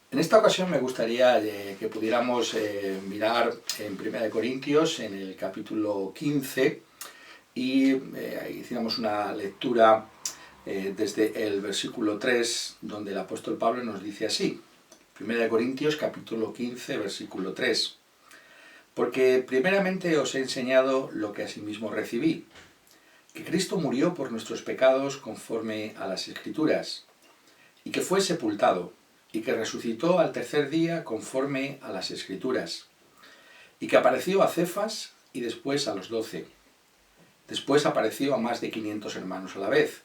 En esta ocasión me gustaría que pudiéramos mirar en 1 Corintios, en el capítulo 15, y hiciéramos una lectura desde el versículo 3, donde el apóstol Pablo nos dice así. 1 Corintios, capítulo 15, versículo 3. Porque primeramente os he enseñado lo que asimismo recibí, que Cristo murió por nuestros pecados conforme a las Escrituras, y que fue sepultado, y que resucitó al tercer día conforme a las Escrituras, y que apareció a Cefas y después a los 12. Después apareció a más de 500 hermanos a la vez,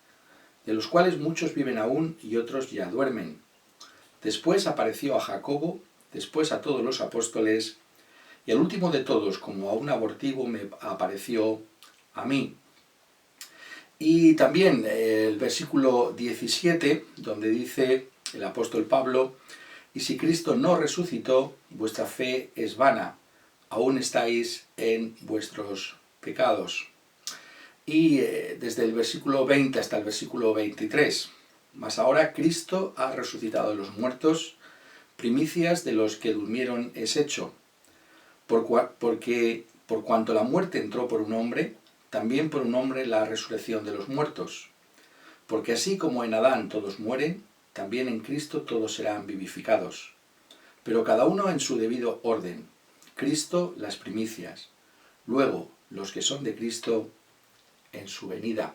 de los cuales muchos viven aún y otros ya duermen. Después apareció a Jacobo, después a todos los apóstoles, y al último de todos, como a un abortivo, me apareció a mí. Y también el versículo 17, donde dice el apóstol Pablo: y si Cristo no resucitó, vuestra fe es vana, aún estáis en vuestros pecados. Y desde el versículo 20 hasta el versículo 23, mas ahora Cristo ha resucitado de los muertos, primicias de los que durmieron es hecho, porque por cuanto la muerte entró por un hombre, también por un hombre la resurrección de los muertos. Porque así como en Adán todos mueren, también en Cristo todos serán vivificados. Pero cada uno en su debido orden. Cristo las primicias, luego los que son de Cristo en su venida.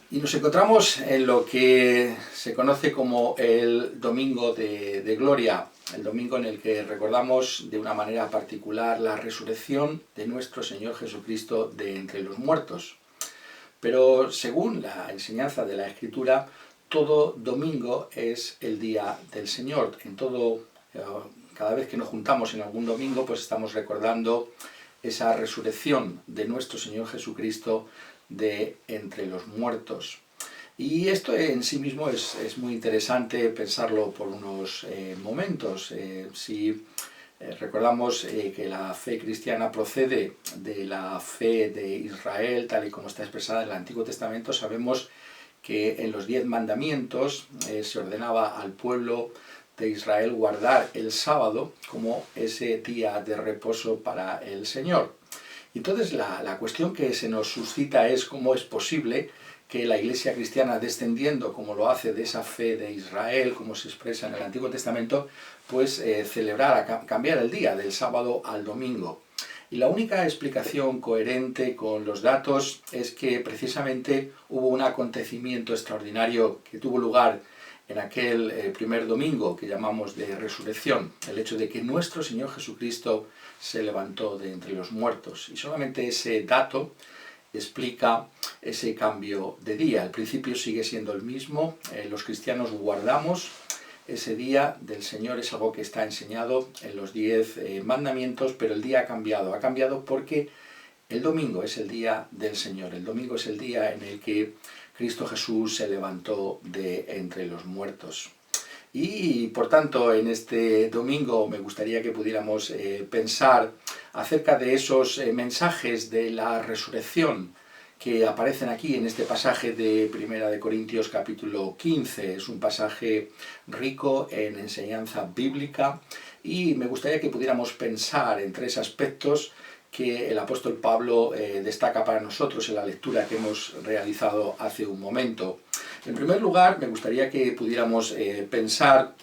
Y nos encontramos en lo que se conoce como el Domingo de Gloria, el domingo en el que recordamos de una manera particular la resurrección de nuestro Señor Jesucristo de entre los muertos. Pero según la enseñanza de la Escritura, todo domingo es el día del Señor. Cada vez que nos juntamos en algún domingo, pues estamos recordando esa resurrección de nuestro Señor Jesucristo de entre los muertos. Y esto en sí mismo es muy interesante pensarlo por unos momentos. Si recordamos que la fe cristiana procede de la fe de Israel, tal y como está expresada en el Antiguo Testamento, sabemos que en los 10 mandamientos se ordenaba al pueblo de Israel guardar el sábado como ese día de reposo para el Señor. Entonces la cuestión que se nos suscita es cómo es posible que la Iglesia cristiana, descendiendo como lo hace de esa fe de Israel, como se expresa en el Antiguo Testamento, pues cambiar el día del sábado al domingo. Y la única explicación coherente con los datos es que precisamente hubo un acontecimiento extraordinario que tuvo lugar en aquel primer domingo que llamamos de resurrección, el hecho de que nuestro Señor Jesucristo se levantó de entre los muertos. Y solamente ese dato explica ese cambio de día. El principio sigue siendo el mismo, los cristianos guardamos ese día del Señor, es algo que está enseñado en los 10 mandamientos, pero el día ha cambiado porque el domingo es el día del Señor, el domingo es el día en el que Cristo Jesús se levantó de entre los muertos. Y por tanto, en este domingo me gustaría que pudiéramos pensar acerca de esos mensajes de la resurrección que aparecen aquí en este pasaje de 1 Corintios capítulo 15. Es un pasaje rico en enseñanza bíblica y me gustaría que pudiéramos pensar en 3 aspectos que el apóstol Pablo destaca para nosotros en la lectura que hemos realizado hace un momento. En primer lugar, me gustaría que pudiéramos pensar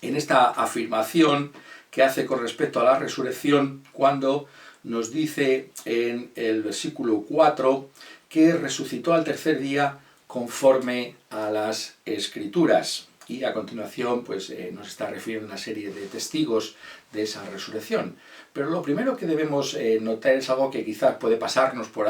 en esta afirmación que hace con respecto a la resurrección cuando nos dice en el versículo 4 que resucitó al tercer día conforme a las Escrituras. Y a continuación pues, nos está refiriendo a una serie de testigos de esa resurrección. Pero lo primero que debemos notar es algo que quizás puede pasarnos por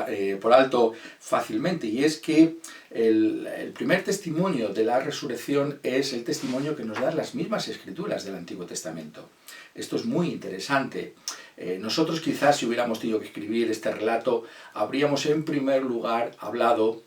alto fácilmente, y es que el primer testimonio de la resurrección es el testimonio que nos dan las mismas Escrituras del Antiguo Testamento. Esto es muy interesante. Nosotros quizás, si hubiéramos tenido que escribir este relato, habríamos en primer lugar hablado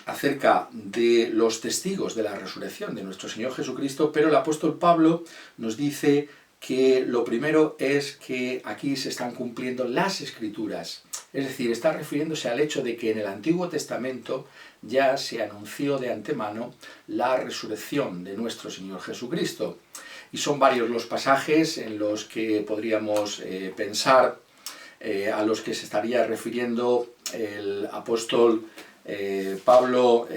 acerca de los testigos de la resurrección de nuestro Señor Jesucristo, pero el apóstol Pablo nos dice que lo primero es que aquí se están cumpliendo las Escrituras. Es decir, está refiriéndose al hecho de que en el Antiguo Testamento ya se anunció de antemano la resurrección de nuestro Señor Jesucristo. Y son varios los pasajes en los que podríamos pensar, a los que se estaría refiriendo el apóstol Pablo.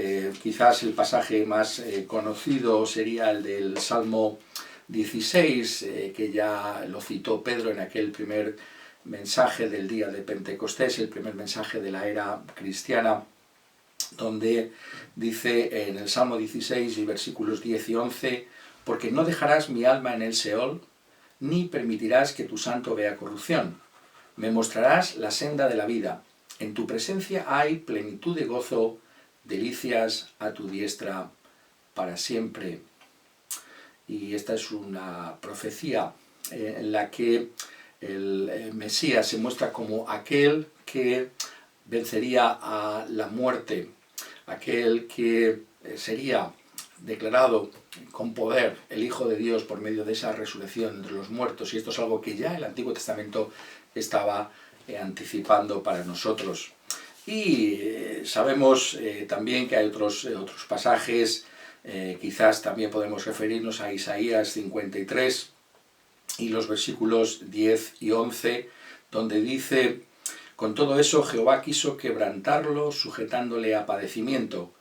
Quizás el pasaje más conocido sería el del Salmo 16, que ya lo citó Pedro en aquel primer mensaje del día de Pentecostés, el primer mensaje de la era cristiana, donde dice en el Salmo 16 y versículos 10 y 11: porque no dejarás mi alma en el Seol, ni permitirás que tu santo vea corrupción. Me mostrarás la senda de la vida. En tu presencia hay plenitud de gozo, delicias a tu diestra para siempre. Y esta es una profecía en la que el Mesías se muestra como aquel que vencería a la muerte, aquel que sería declarado con poder el Hijo de Dios por medio de esa resurrección entre los muertos. Y esto es algo que ya el Antiguo Testamento estaba anticipando para nosotros. Y sabemos también que hay otros pasajes. Quizás también podemos referirnos a Isaías 53 y los versículos 10 y 11, donde dice: con todo eso Jehová quiso quebrantarlo, sujetándole a padecimiento.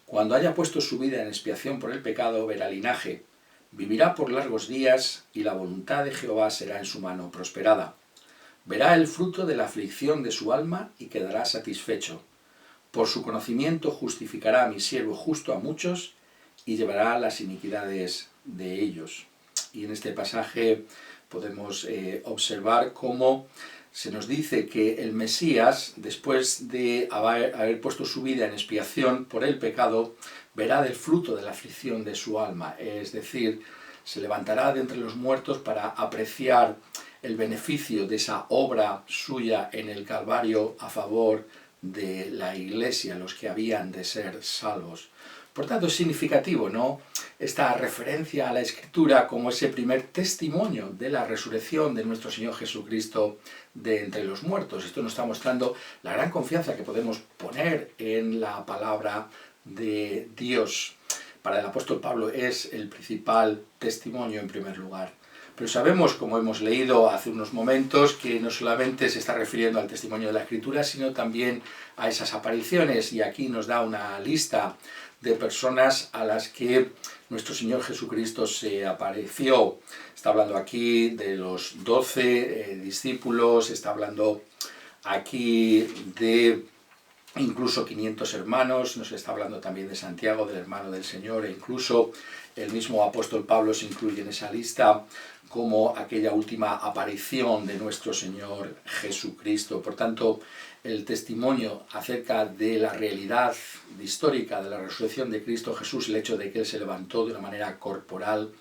Cuando haya puesto su vida en expiación por el pecado, verá linaje. Vivirá por largos días, y la voluntad de Jehová será en su mano prosperada. Verá el fruto de la aflicción de su alma y quedará satisfecho. Por su conocimiento justificará a mi siervo justo a muchos, y llevará las iniquidades de ellos. Y en este pasaje podemos observar cómo se nos dice que el Mesías, después de haber puesto su vida en expiación por el pecado, verá del fruto de la aflicción de su alma, es decir, se levantará de entre los muertos para apreciar el beneficio de esa obra suya en el Calvario a favor de la Iglesia, los que habían de ser salvos. Por tanto, es significativo, ¿no?, esta referencia a la Escritura como ese primer testimonio de la resurrección de nuestro Señor Jesucristo de entre los muertos. Esto nos está mostrando la gran confianza que podemos poner en la palabra de Dios. Para el apóstol Pablo es el principal testimonio en primer lugar. Pero sabemos, como hemos leído hace unos momentos, que no solamente se está refiriendo al testimonio de la Escritura, sino también a esas apariciones. Y aquí nos da una lista de personas a las que nuestro Señor Jesucristo se apareció. Está hablando aquí de los 12 discípulos, está hablando aquí de incluso 500 hermanos, nos está hablando también de Santiago, del hermano del Señor, e incluso el mismo apóstol Pablo se incluye en esa lista como aquella última aparición de nuestro Señor Jesucristo. Por tanto, el testimonio acerca de la realidad histórica de la resurrección de Cristo Jesús, el hecho de que Él se levantó de una manera corporal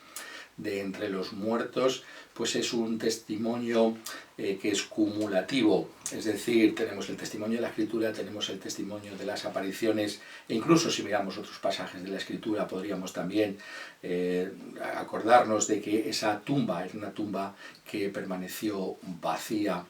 de entre los muertos, pues es un testimonio que es cumulativo. Es decir, tenemos el testimonio de la Escritura, tenemos el testimonio de las apariciones, e incluso si miramos otros pasajes de la Escritura podríamos también acordarnos de que esa tumba era una tumba que permaneció vacía.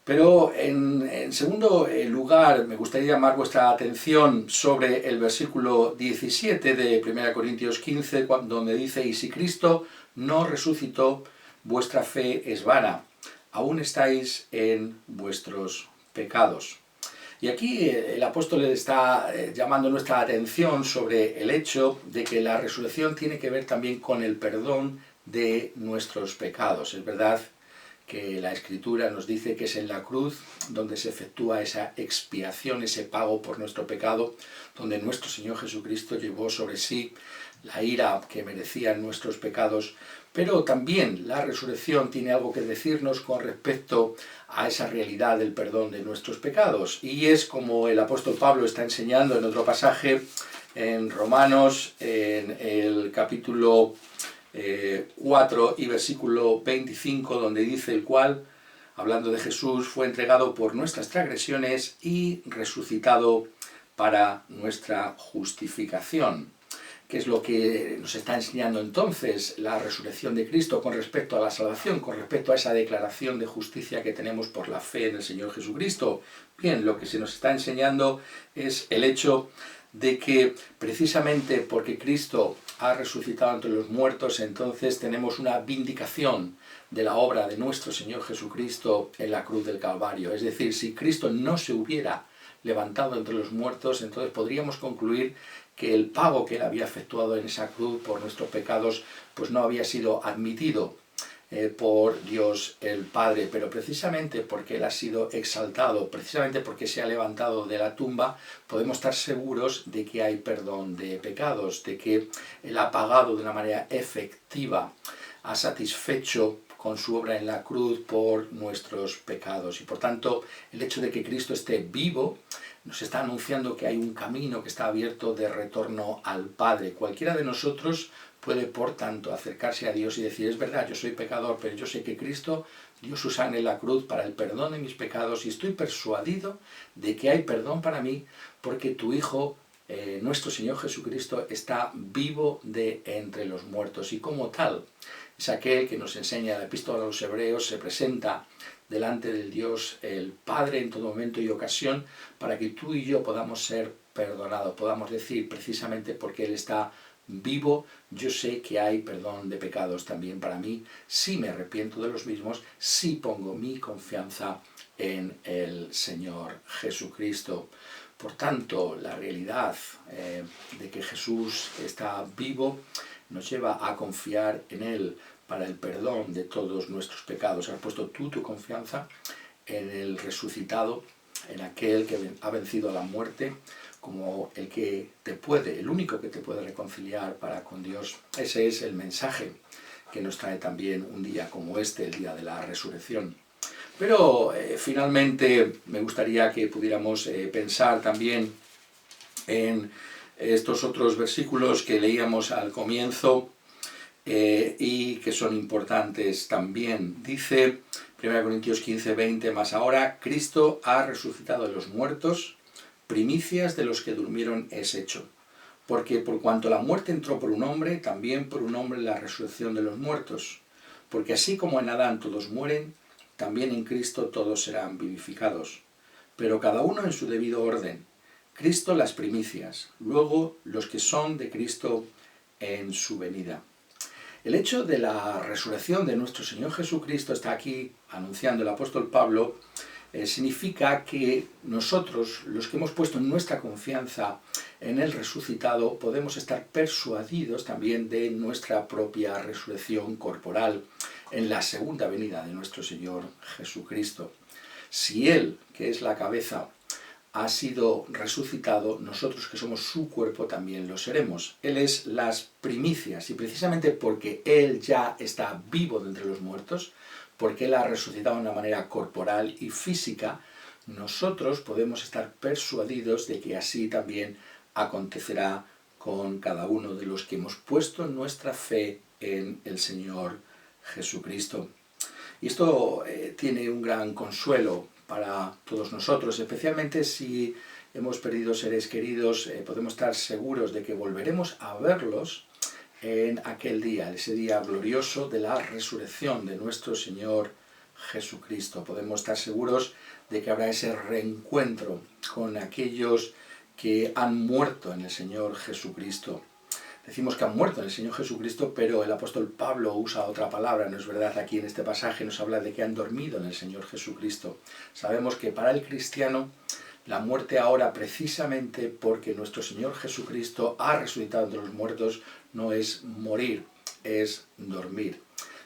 Pero en segundo lugar, me gustaría llamar vuestra atención sobre el versículo 17 de 1 Corintios 15, donde dice: y si Cristo no resucitó, vuestra fe es vana, aún estáis en vuestros pecados. Y aquí el apóstol está llamando nuestra atención sobre el hecho de que la resurrección tiene que ver también con el perdón de nuestros pecados. Es verdad que la Escritura nos dice que es en la cruz donde se efectúa esa expiación, ese pago por nuestro pecado, donde nuestro Señor Jesucristo llevó sobre sí la ira que merecían nuestros pecados, pero también la resurrección tiene algo que decirnos con respecto a esa realidad del perdón de nuestros pecados, y es como el apóstol Pablo está enseñando en otro pasaje en Romanos, en el capítulo 4 y versículo 25, donde dice: el cual, hablando de Jesús, fue entregado por nuestras transgresiones y resucitado para nuestra justificación. ¿Qué es lo que nos está enseñando entonces la resurrección de Cristo con respecto a la salvación, con respecto a esa declaración de justicia que tenemos por la fe en el Señor Jesucristo? Bien, lo que se nos está enseñando es el hecho de que precisamente porque Cristo ha resucitado entre los muertos, entonces tenemos una vindicación de la obra de nuestro Señor Jesucristo en la cruz del Calvario. Es decir, si Cristo no se hubiera levantado entre los muertos, entonces podríamos concluir que el pago que él había efectuado en esa cruz por nuestros pecados pues no había sido admitido por Dios el Padre, pero precisamente porque él ha sido exaltado, precisamente porque se ha levantado de la tumba, podemos estar seguros de que hay perdón de pecados, de que él ha pagado de una manera efectiva, ha satisfecho con su obra en la cruz por nuestros pecados. Y por tanto, el hecho de que Cristo esté vivo nos está anunciando que hay un camino que está abierto de retorno al Padre. Cualquiera de nosotros puede, por tanto, acercarse a Dios y decir, es verdad, yo soy pecador, pero yo sé que Cristo dio su sangre en la cruz para el perdón de mis pecados y estoy persuadido de que hay perdón para mí porque tu Hijo, nuestro Señor Jesucristo, está vivo de entre los muertos y como tal es aquel que nos enseña la Epístola a los Hebreos, se presenta delante del Dios el Padre en todo momento y ocasión para que tú y yo podamos ser perdonados, podamos decir precisamente porque Él está vivo, yo sé que hay perdón de pecados también para mí, si me arrepiento de los mismos, si pongo mi confianza en el Señor Jesucristo. Por tanto, la realidad de que Jesús está vivo nos lleva a confiar en Él para el perdón de todos nuestros pecados. Has puesto tú tu confianza en el resucitado, en aquel que ha vencido a la muerte, como el que te puede, el único que te puede reconciliar para con Dios. Ese es el mensaje que nos trae también un día como este, el día de la resurrección. Pero finalmente me gustaría que pudiéramos pensar también en estos otros versículos que leíamos al comienzo y que son importantes también. Dice 1 Corintios 15, 20, mas ahora Cristo ha resucitado de los muertos, primicias de los que durmieron es hecho. Porque por cuanto la muerte entró por un hombre, también por un hombre la resurrección de los muertos. Porque así como en Adán todos mueren, también en Cristo todos serán vivificados. Pero cada uno en su debido orden. Cristo las primicias, luego los que son de Cristo en su venida. El hecho de la resurrección de nuestro Señor Jesucristo está aquí anunciando el apóstol Pablo, significa que nosotros, los que hemos puesto nuestra confianza en el resucitado, podemos estar persuadidos también de nuestra propia resurrección corporal en la segunda venida de nuestro Señor Jesucristo. Si Él, que es la cabeza, ha sido resucitado, nosotros que somos su cuerpo también lo seremos. Él es las primicias y precisamente porque Él ya está vivo de entre los muertos, porque Él ha resucitado de una manera corporal y física, nosotros podemos estar persuadidos de que así también acontecerá con cada uno de los que hemos puesto nuestra fe en el Señor Jesucristo. Y esto tiene un gran consuelo para todos nosotros, especialmente si hemos perdido seres queridos, podemos estar seguros de que volveremos a verlos en aquel día, ese día glorioso de la resurrección de nuestro Señor Jesucristo. Podemos estar seguros de que habrá ese reencuentro con aquellos que han muerto en el Señor Jesucristo. Decimos que han muerto en el Señor Jesucristo, pero el apóstol Pablo usa otra palabra, ¿no es verdad? Aquí en este pasaje nos habla de que han dormido en el Señor Jesucristo. Sabemos que para el cristiano la muerte ahora, precisamente porque nuestro Señor Jesucristo ha resucitado entre los muertos, no es morir, es dormir.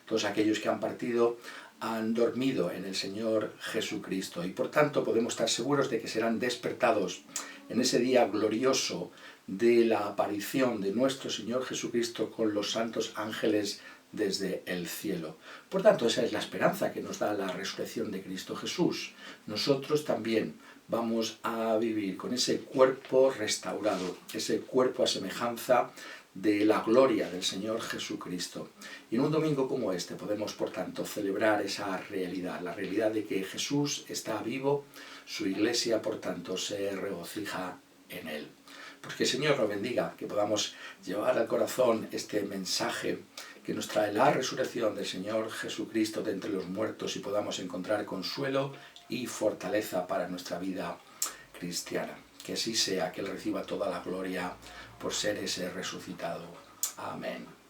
Todos aquellos que han partido han dormido en el Señor Jesucristo y por tanto podemos estar seguros de que serán despertados en ese día glorioso de la aparición de nuestro Señor Jesucristo con los santos ángeles desde el cielo. Por tanto, esa es la esperanza que nos da la resurrección de Cristo Jesús. Nosotros también vamos a vivir con ese cuerpo restaurado, ese cuerpo a semejanza de la gloria del Señor Jesucristo. Y en un domingo como este podemos, por tanto, celebrar esa realidad, la realidad de que Jesús está vivo, su iglesia, por tanto, se regocija en Él. Pues que el Señor nos bendiga, que podamos llevar al corazón este mensaje que nos trae la resurrección del Señor Jesucristo de entre los muertos y podamos encontrar consuelo y fortaleza para nuestra vida cristiana. Que así sea, que Él reciba toda la gloria por ser ese resucitado. Amén.